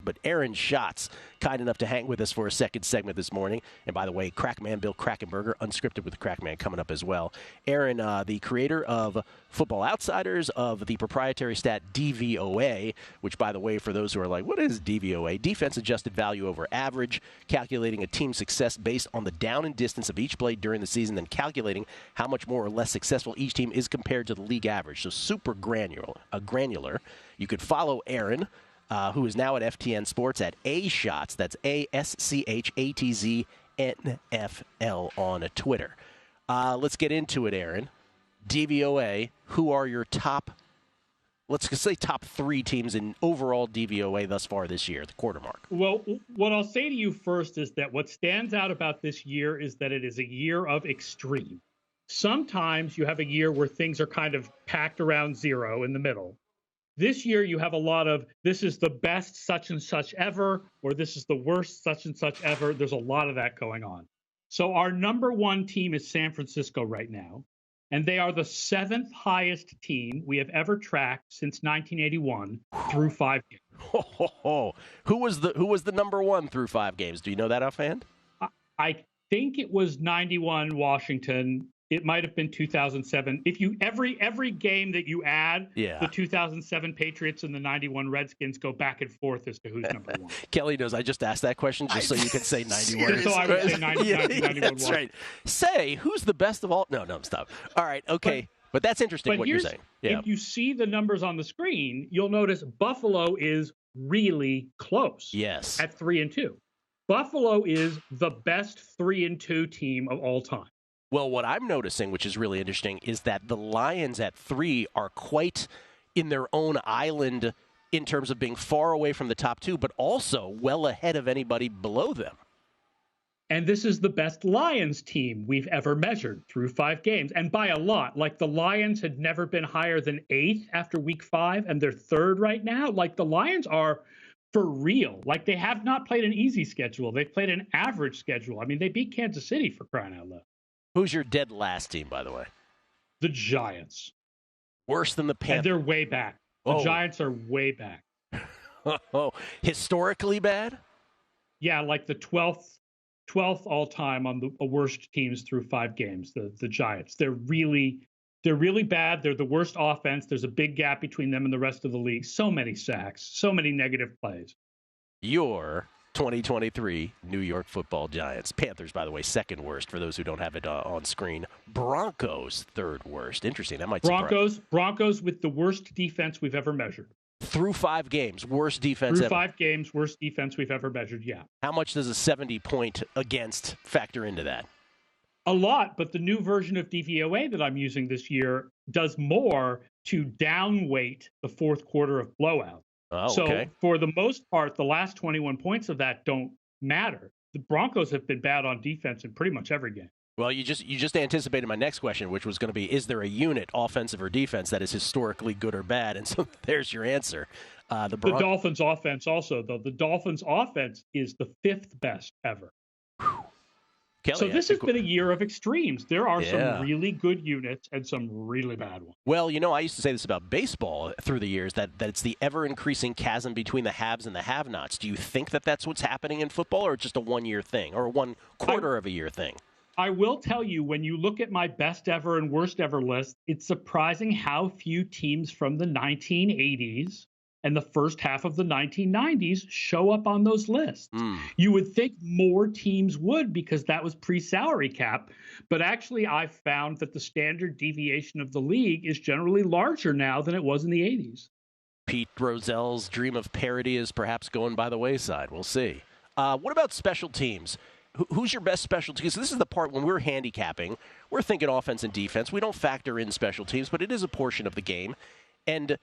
but Aaron Schatz, kind enough to hang with us for a second segment this morning. And by the way, Crackman Bill Krackenberger, Unscripted with Crackman, coming up as well. Aaron, the creator of Football Outsiders, of the proprietary stat DVOA, which, by the way, for those who are like, what is DVOA? Defense adjusted value over average, calculating a team's success based on the down and distance of each play during the season, then calculating how much more or less successful each team is compared to the league average. So super granular. You could follow Aaron, who is now at FTN Sports, at ASchatz. That's ASCHATZNFL on Twitter. Let's get into it, Aaron. DVOA, who are your top, let's say top 3 teams in overall DVOA thus far this year, the quarter mark? Well, what I'll say to you first is that what stands out about this year is that it is a year of extreme. Sometimes you have a year where things are kind of packed around zero in the middle. This year you have a lot of, this is the best such and such ever, or this is the worst such and such ever. There's a lot of that going on. So our number 1 team is San Francisco right now, and they are the 7th highest team we have ever tracked since 1981 through 5 games. Who was the number 1 through 5 games? Do you know that offhand? I think it was 91 Washington. It might have been 2007. If you every game that you add, the 2007 Patriots and the 91 Redskins go back and forth as to who's number 1. Kelley knows I just asked that question just so you can say 91. So I would say 91. That's right. Say, who's the best of all? No, stop. All right, okay. But that's interesting what you're saying. Yeah. If you see the numbers on the screen, you'll notice Buffalo is really close. Yes. At 3-2. Buffalo is the best 3-2 team of all time. Well, what I'm noticing, which is really interesting, is that the Lions at 3 are quite in their own island in terms of being far away from the top 2, but also well ahead of anybody below them. And this is the best Lions team we've ever measured through 5 games, and by a lot. Like, the Lions had never been higher than 8th after week 5, and they're 3rd right now. Like, the Lions are for real. Like, they have not played an easy schedule. They've played an average schedule. I mean, they beat Kansas City, for crying out loud. Who's your dead last team, by the way? The Giants. Worse than the Panthers. And they're way back. The Giants are way back. Historically bad? Yeah, like the 12th all time on the worst teams through 5 games. The Giants. They're really bad. They're the worst offense. There's a big gap between them and the rest of the league. So many sacks. So many negative plays. Your 2023 New York Football Giants. Panthers, by the way, 2nd worst for those who don't have it on screen. Broncos, 3rd worst. Interesting. That might surprise. Broncos with the worst defense we've ever measured. Through 5 games, worst defense ever. Through 5 games, worst defense we've ever measured, yeah. How much does a 70-point against factor into that? A lot, but the new version of DVOA that I'm using this year does more to downweight the 4th quarter of blowout. Oh, so for the most part, the last 21 points of that don't matter. The Broncos have been bad on defense in pretty much every game. Well, you just anticipated my next question, which was going to be, is there a unit, offensive or defense, that is historically good or bad? And so there's your answer. The Dolphins' offense also, though. The Dolphins' offense is the 5th best ever. Kelley, so this has been a year of extremes. There are some really good units and some really bad ones. Well, I used to say this about baseball through the years, that it's the ever-increasing chasm between the haves and the have-nots. Do you think that that's what's happening in football, or just a one-year thing, or a 1 quarter of a year thing? I will tell you, when you look at my best ever and worst ever list, it's surprising how few teams from the 1980s and the first half of the 1990s show up on those lists. You would think more teams would, because that was pre-salary cap. But actually, I've found that the standard deviation of the league is generally larger now than it was in the 80s. Pete Rozell's dream of parity is perhaps going by the wayside. We'll see. What about special teams? Who's your best special teams? Because this is the part when we're handicapping. We're thinking offense and defense. We don't factor in special teams, but it is a portion of the game. And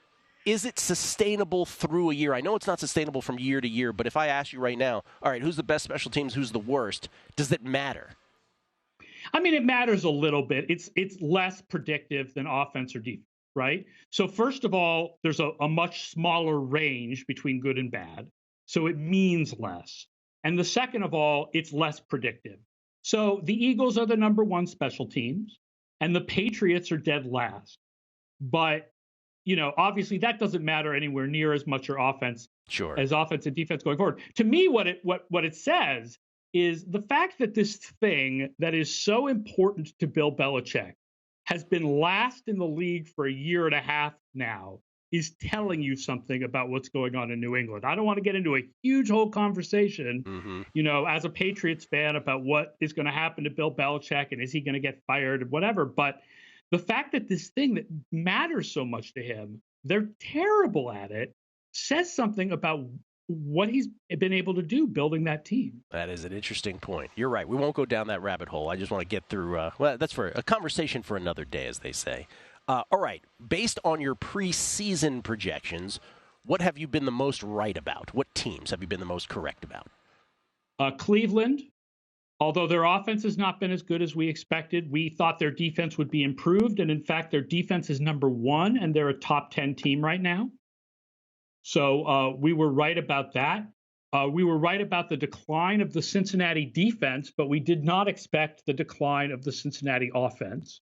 is it sustainable through a year? I know it's not sustainable from year to year, but if I ask you right now, all right, who's the best special teams, who's the worst, does it matter? I mean, it matters a little bit. It's less predictive than offense or defense, right? So first of all, there's a much smaller range between good and bad, so it means less. And the second of all, it's less predictive. So the Eagles are the number 1 special teams, and the Patriots are dead last. But obviously that doesn't matter anywhere near as much your offense as offense and defense going forward. To me, what it says is the fact that this thing that is so important to Bill Belichick has been last in the league for a year and a half now is telling you something about what's going on in New England. I don't want to get into a huge whole conversation, as a Patriots fan about what is going to happen to Bill Belichick and is he going to get fired and whatever. But the fact that this thing that matters so much to him, they're terrible at it, says something about what he's been able to do building that team. That is an interesting point. You're right. We won't go down that rabbit hole. I just want to get through, that's for a conversation for another day, as they say. All right. Based on your preseason projections, what have you been the most right about? What teams have you been the most correct about? Cleveland. Although their offense has not been as good as we expected, we thought their defense would be improved. And in fact, their defense is number 1, and they're a top 10 team right now. So we were right about that. We were right about the decline of the Cincinnati defense, but we did not expect the decline of the Cincinnati offense.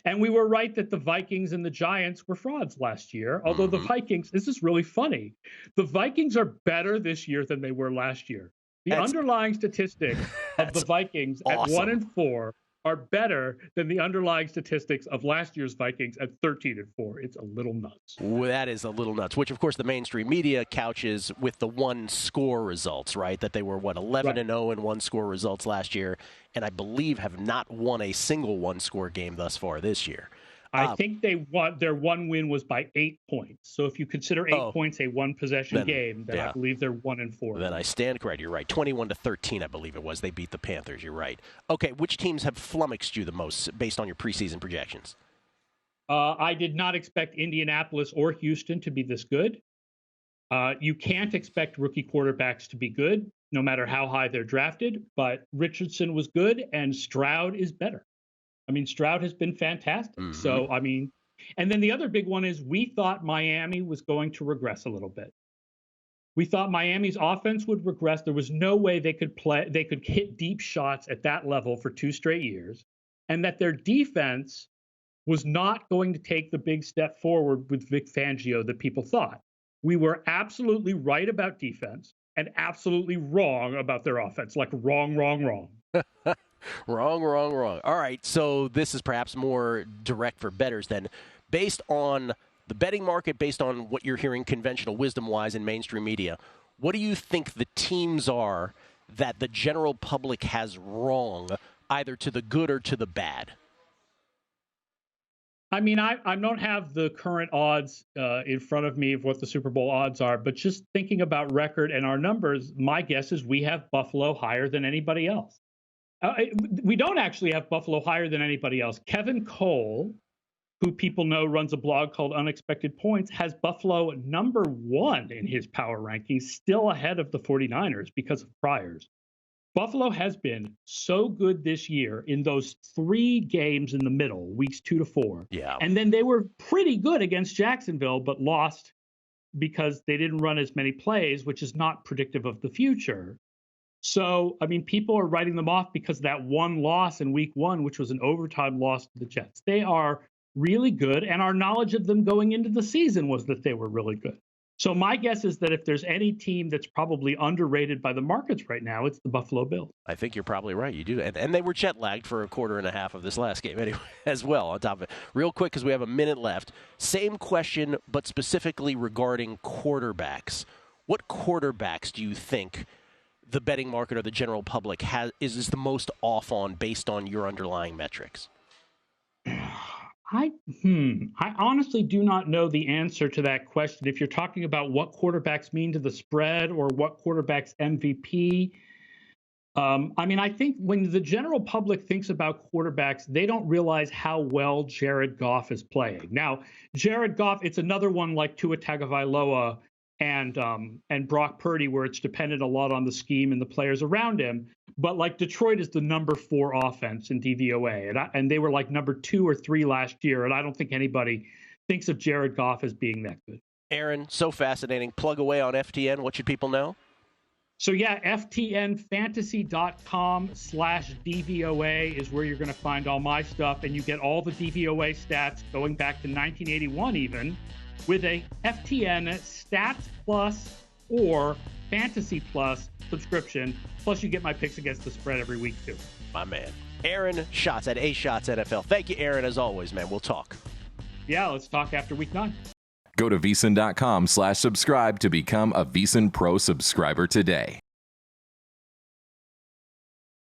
And we were right that the Vikings and the Giants were frauds last year. Although the Vikings, this is really funny. The Vikings are better this year than they were last year. The underlying statistics of the Vikings awesome. at 1-4 are better than the underlying statistics of last year's Vikings at 13-4. It's a little nuts. Well, that is a little nuts, which, of course, the mainstream media couches with the one-score results, right? That they were, 11-0 in one-score results last year, and I believe have not won a single one-score game thus far this year. I think their one win was by 8 points. So if you consider 8 points a one-possession game, then I believe they're 1-4. Then I stand corrected. You're right. 21-13, I believe it was. They beat the Panthers. You're right. Okay, which teams have flummoxed you the most based on your preseason projections? I did not expect Indianapolis or Houston to be this good. You can't expect rookie quarterbacks to be good, no matter how high they're drafted. But Richardson was good, and Stroud is better. I mean, Stroud has been fantastic. So, and then the other big one is we thought Miami was going to regress a little bit. We thought Miami's offense would regress. There was no way they could hit deep shots at that level for 2 straight years, and that their defense was not going to take the big step forward with Vic Fangio that people thought. We were absolutely right about defense and absolutely wrong about their offense, like wrong. Wrong. All right, so this is perhaps more direct for bettors then. Based on the betting market, based on what you're hearing conventional wisdom-wise in mainstream media, what do you think the teams are that the general public has wrong, either to the good or to the bad? I mean, I don't have the current odds in front of me of what the Super Bowl odds are, but just thinking about record and our numbers, my guess is we have Buffalo higher than anybody else. We don't actually have Buffalo higher than anybody else. Kevin Cole, who people know runs a blog called Unexpected Points, has Buffalo number 1 in his power rankings, still ahead of the 49ers because of priors. Buffalo has been so good this year in those 3 games in the middle, weeks 2 to 4. Yeah. And then they were pretty good against Jacksonville, but lost because they didn't run as many plays, which is not predictive of the future. So, I mean, people are writing them off because of that one loss in week 1, which was an overtime loss to the Jets. They are really good, and our knowledge of them going into the season was that they were really good. So my guess is that if there's any team that's probably underrated by the markets right now, it's the Buffalo Bills. I think you're probably right. You do. And they were jet-lagged for a quarter and a half of this last game anyway, as well, on top of it. Real quick, because we have a minute left. Same question, but specifically regarding quarterbacks. What quarterbacks do you think the betting market or the general public is the most off on based on your underlying metrics? I honestly do not know the answer to that question. If you're talking about what quarterbacks mean to the spread or what quarterbacks MVP, I think when the general public thinks about quarterbacks, they don't realize how well Jared Goff is playing. Now, Jared Goff, it's another one like Tua Tagovailoa and Brock Purdy, where it's dependent a lot on the scheme and the players around him. But like Detroit is the number 4 offense in DVOA, and they were like number 2 or 3 last year. And I don't think anybody thinks of Jared Goff as being that good. Aaron, so fascinating. Plug away on FTN. What should people know? So yeah, ftnfantasy.com/DVOA is where you're going to find all my stuff. And you get all the DVOA stats going back to 1981 even. with a FTN Stats Plus or Fantasy Plus subscription. Plus, you get my picks against the spread every week, too. My man. Aaron Schatz at A Shots NFL. Thank you, Aaron, as always, man. We'll talk. Yeah, let's talk after week 9. Go to VSiN.com/subscribe to become a VSiN Pro subscriber today.